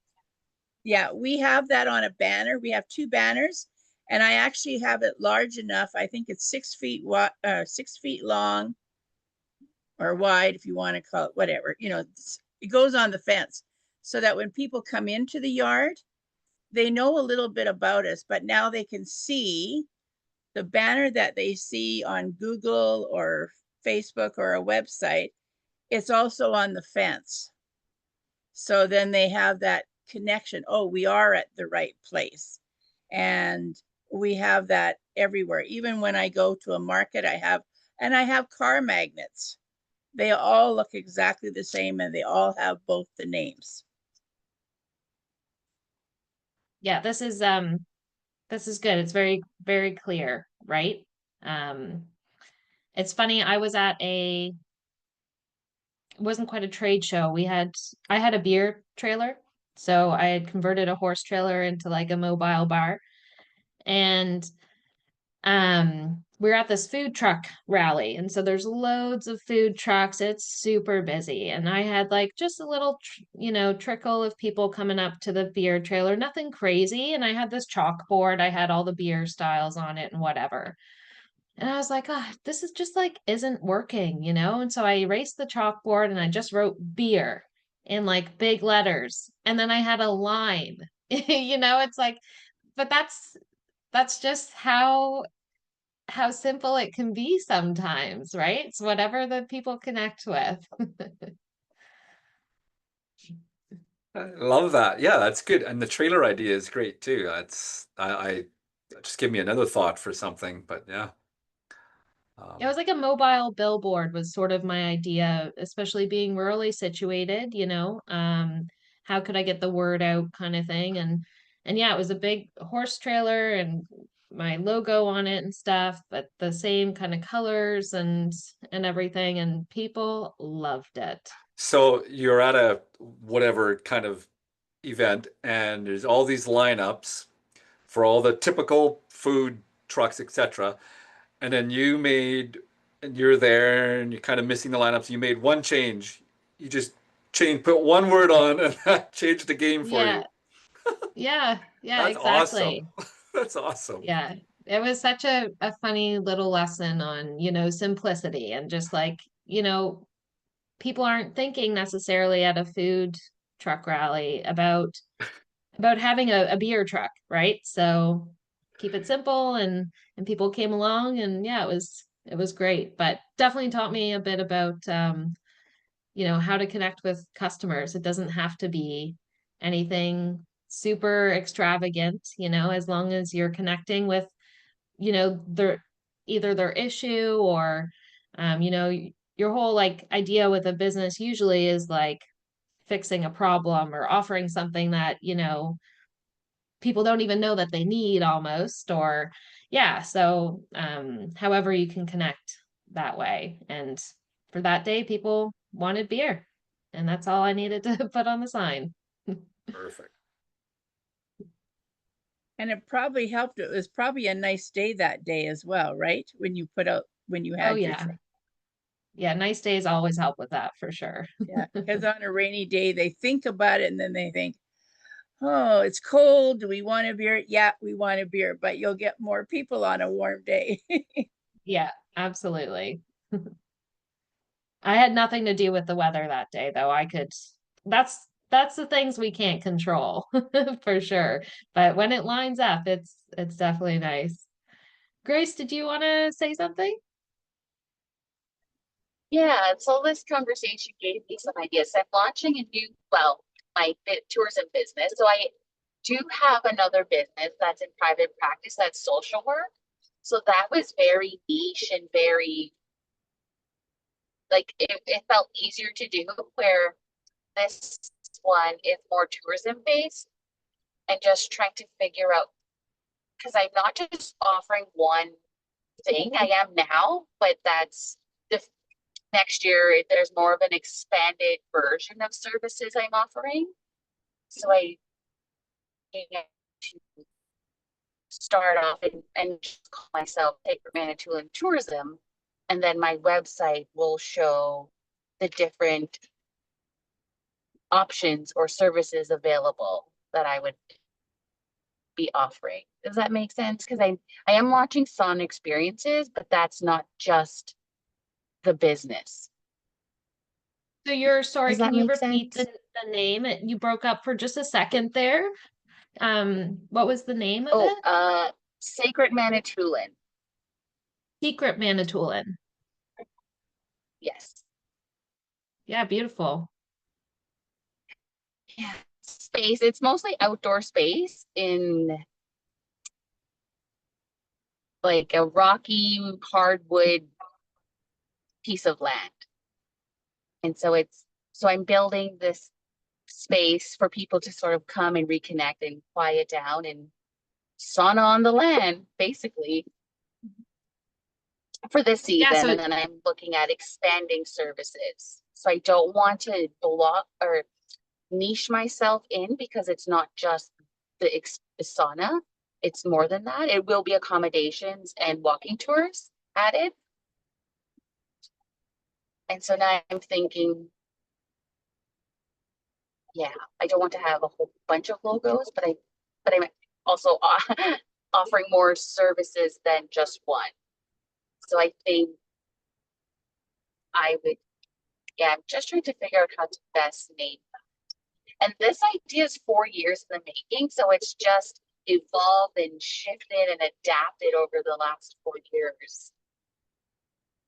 yeah, we have that on a banner. We have 2 banners, and I actually have it large enough. I think it's 6 feet 6 feet long or wide, if you want to call it whatever. You know, it goes on the fence so that when people come into the yard, they know a little bit about us, but now they can see the banner that they see on Google or Facebook or a website. It's also on the fence. So then they have that connection. Oh, we are at the right place. And we have that everywhere. Even when I go to a market, I have car magnets. They all look exactly the same and they all have both the names. Yeah, this is good. It's very, very clear, right? Um, it's funny, I was at it wasn't quite a trade show. I had a beer trailer. So I had converted a horse trailer into like a mobile bar. And we're at this food truck rally, and so there's loads of food trucks. It's super busy, and I had like just a little you know, trickle of people coming up to the beer trailer, nothing crazy. And I had this chalkboard, I had all the beer styles on it and whatever, and I was like, oh, this is just like isn't working, you know. And so I erased the chalkboard and I just wrote beer in like big letters, and then I had a line. You know, it's like, but that's just how simple it can be sometimes, right? It's whatever the people connect with. I love that. Yeah, that's good. And the trailer idea is great too. That's I just give me another thought for something, but yeah. It was like a mobile billboard was sort of my idea, especially being rurally situated, you know. How could I get the word out kind of thing? And yeah, it was a big horse trailer and my logo on it and stuff, but the same kind of colors and everything, and people loved it. So you're at a whatever kind of event and there's all these lineups for all the typical food trucks, etc. And then and you're there and you're kind of missing the lineups. You made one change. You just put one word on and that changed the game for Yeah. you. Yeah, That's exactly. awesome. That's awesome. Yeah, it was such a funny little lesson on, you know, simplicity and just like, you know, people aren't thinking necessarily at a food truck rally about having a beer truck, right? So keep it simple, and people came along, and yeah, it was great, but definitely taught me a bit about you know, how to connect with customers. It doesn't have to be anything super extravagant, you know, as long as you're connecting with, you know, either their issue or, you know, your whole like idea with a business usually is like fixing a problem or offering something that, you know, people don't even know that they need almost, or yeah. So however you can connect that way. And for that day, people wanted beer. And that's all I needed to put on the sign. Perfect. And it probably helped. It was probably a nice day that day as well, right? When you Oh had your yeah. Yeah, nice days always help with that for sure. yeah, because on a rainy day, they think about it and then they think, oh, it's cold. Do we want a beer? Yeah, we want a beer, but you'll get more people on a warm day. Yeah, absolutely. I had nothing to do with the weather that day though. That's the things we can't control for sure. But when it lines up, it's definitely nice. Grace, did you want to say something? Yeah, so this conversation gave me some ideas. I'm launching a new, well, my tourism business. So I do have another business that's in private practice, that's social work. So that was very niche and very, like, it felt easier to do, where this one is more tourism based, and just trying to figure out, because I'm not just offering one thing. I am now, but that's the next year there's more of an expanded version of services I'm offering. So I need to start off and just call myself Sacred Manitoulin Tourism, and then my website will show the different options or services available that I would be offering. Does that make sense? Because I am launching sauna experiences, but that's not just the business. So you're sorry, Does that can you make repeat sense? the name? You broke up for just a second there. What was the name of it? Sacred Manitoulin. Secret Manitoulin. Yes. Yeah, beautiful. Yeah. Space. It's mostly outdoor space in like a rocky hardwood piece of land. And so I'm building this space for people to sort of come and reconnect and quiet down and sauna on the land, basically, for this season. Yeah, so And then I'm looking at expanding services. So I don't want to block or niche myself in, because it's not just the sauna. It's more than that. It will be accommodations and walking tours added. And so now I'm thinking, yeah, I don't want to have a whole bunch of logos, but I'm also offering more services than just one. So I think I would, yeah, I'm just trying to figure out how to best name that. And this idea is 4 years in the making, so it's just evolved and shifted and adapted over the last 4 years.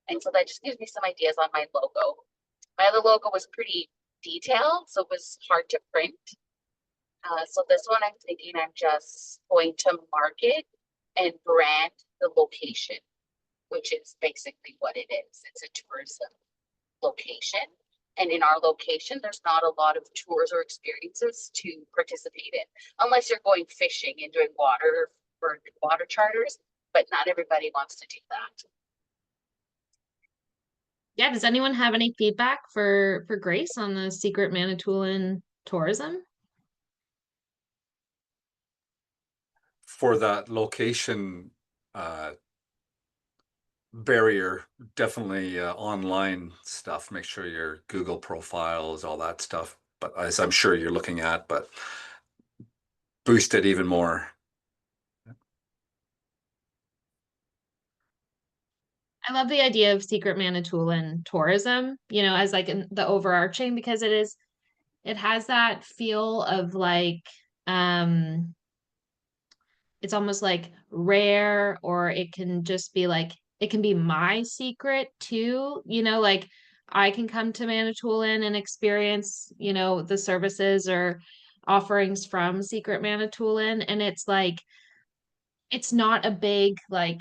And so that just gives me some ideas on my logo. My other logo was pretty detailed, so it was hard to print. So this one, I'm thinking I'm just going to market and brand the location, which is basically what it is. It's a tourism location. And in our location, there's not a lot of tours or experiences to participate in, unless you're going fishing and doing water for water charters, but not everybody wants to do that. yeah, does anyone have any feedback for Grace on the Secret Manitoulin tourism? For that location barrier, definitely online stuff. Make sure your Google profiles, all that stuff. But as I'm sure you're looking at, but boost it even more. I love the idea of Secret Manitoulin tourism, you know, as like the overarching, because it has that feel of like it's almost like rare, or it can just be like it can be my secret too, you know, like I can come to Manitoulin and experience, you know, the services or offerings from Secret Manitoulin, and it's like it's not a big like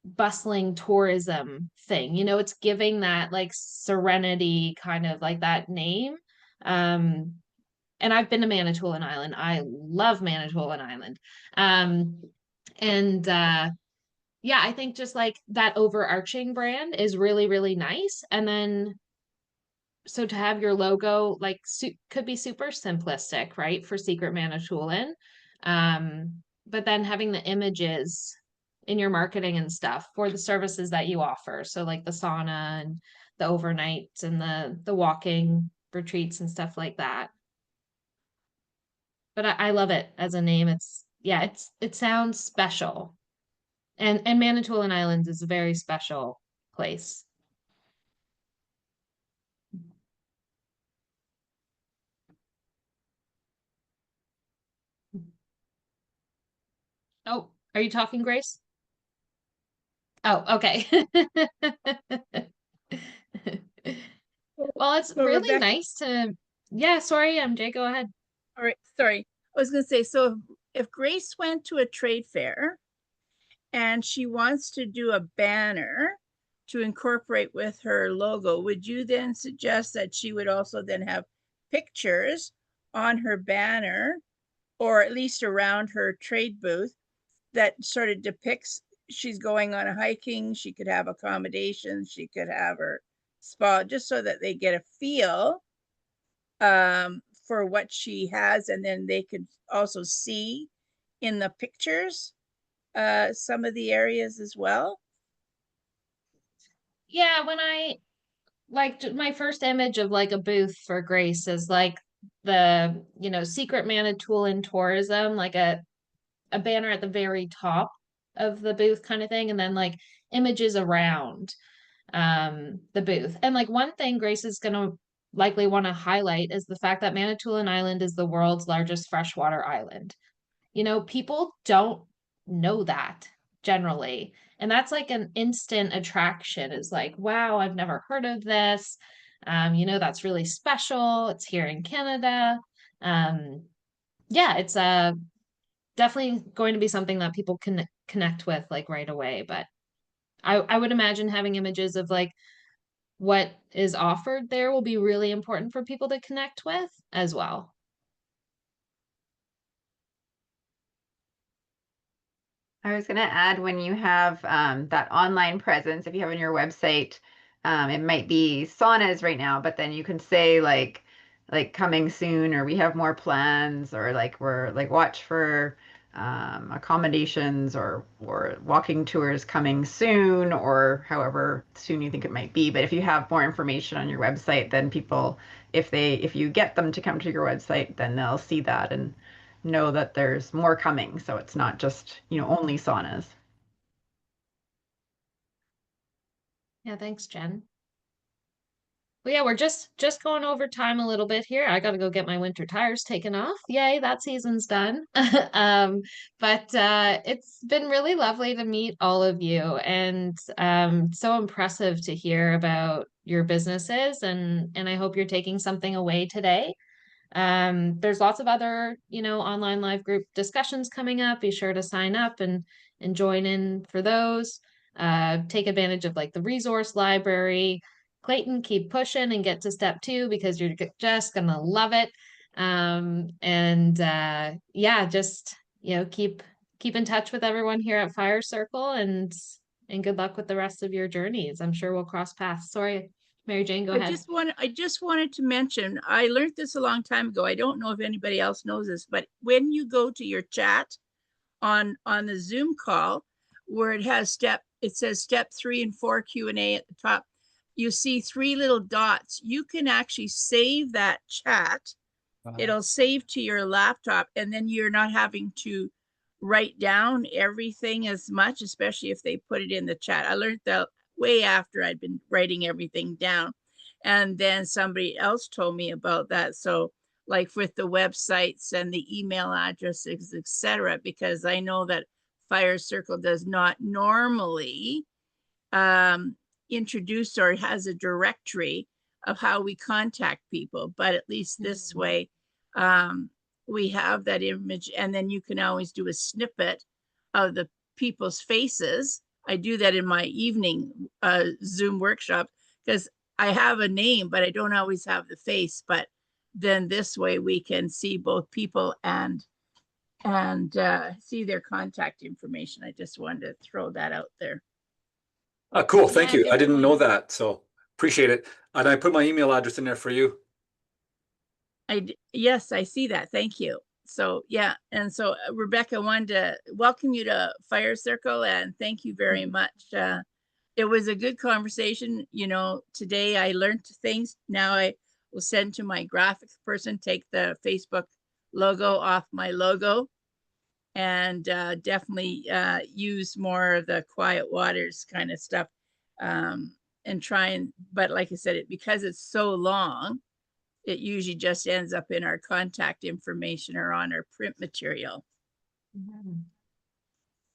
bustling tourism thing, you know, it's giving that like serenity kind of like that name. And I've been to Manitoulin Island. I love Manitoulin Island. And yeah, I think just like that overarching brand is really, really nice. And then so to have your logo like could be super simplistic, right? For Secret Manitoulin. But then having the images in your marketing and stuff for the services that you offer. So like the sauna and the overnights and the walking retreats and stuff like that. But I love it as a name. It sounds special. And Manitoulin Islands is a very special place. Oh, are you talking, Grace? Oh, okay. Well, it's So really Rebecca, nice to, yeah, sorry, MJ, go ahead. all right, sorry. I was gonna say, so if Grace went to a trade fair and she wants to do a banner to incorporate with her logo, would you then suggest that she would also then have pictures on her banner, or at least around her trade booth, that sort of depicts she's going on a hiking, she could have accommodations, she could have her spa, just so that they get a feel for what she has, and then they could also see in the pictures some of the areas as well. Yeah, when I like my first image of like a booth for Grace is like the, Secret Manitoulin Tourism, like a banner at the very top of the booth kind of thing, and then like images around the booth. And like one thing Grace is gonna likely want to highlight is the fact that Manitoulin Island is the world's largest freshwater island. People don't know that generally. And that's like an instant attraction, is like, wow, I've never heard of this. That's really special. It's here in Canada. Yeah, it's definitely going to be something that people can connect with like right away. But I would imagine having images of like what is offered there will be really important for people to connect with as well. I was going to add, when you have that online presence, if you have on your website, it might be saunas right now, but then you can say like coming soon, or we have more plans, or like we're like watch for accommodations, or walking tours coming soon, or however soon you think it might be. But if you have more information on your website, then people, if you get them to come to your website, then they'll see that and know that there's more coming. So it's not just, only saunas. Yeah, thanks, Jen. Well, yeah, we're just going over time a little bit here. I got to go get my winter tires taken off. Yay, that season's done. But it's been really lovely to meet all of you, and so impressive to hear about your businesses, and I hope you're taking something away today. There's lots of other, online live group discussions coming up. Be sure to sign up and join in for those. Take advantage of like the resource library. Clayton, keep pushing and get to step 2 because you're just gonna love it. And yeah, just keep in touch with everyone here at Fire Circle, and good luck with the rest of your journeys. I'm sure we'll cross paths. Sorry, Mary Jane, go ahead. I just wanted to mention, I learned this a long time ago. I don't know if anybody else knows this, but when you go to your chat on the Zoom call, where it says step 3 and 4 Q&A at the top, you see 3 little dots. You can actually save that chat. It'll save to your laptop, and then you're not having to write down everything as much, especially if they put it in the chat. I learned that way after I'd been writing everything down. And then somebody else told me about that. So like with the websites and the email addresses, etc., because I know that Fire Circle does not normally introduce or has a directory of how we contact people, but at least this way we have that image, and then you can always do a snippet of the people's faces. I do that in my evening Zoom workshop, because I have a name, but I don't always have the face. But then this way we can see both people and see their contact information. I just wanted to throw that out there. Cool. Thank Yeah, you. good I didn't know point. that, so appreciate it. And I put my email address in there for you. Yes, I see that. Thank you. So yeah, and so Rebecca, wanted to welcome you to Fire Circle and thank you very much. It was a good conversation. You know, today I learned things. Now I will send to my graphics person, take the Facebook logo off my logo, and definitely use more of the Quiet Waters kind of stuff, and try and, but like I said, because it's so long, it usually just ends up in our contact information or on our print material.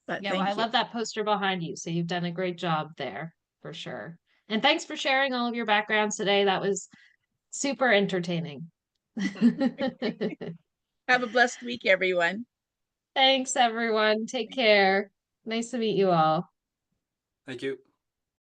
But Yeah, well, I thank you. love that poster behind you. So you've done a great job there for sure. And thanks for sharing all of your backgrounds today. That was super entertaining. Have a blessed week, everyone. Thanks, everyone. Take care. Nice to meet you all. Thank you.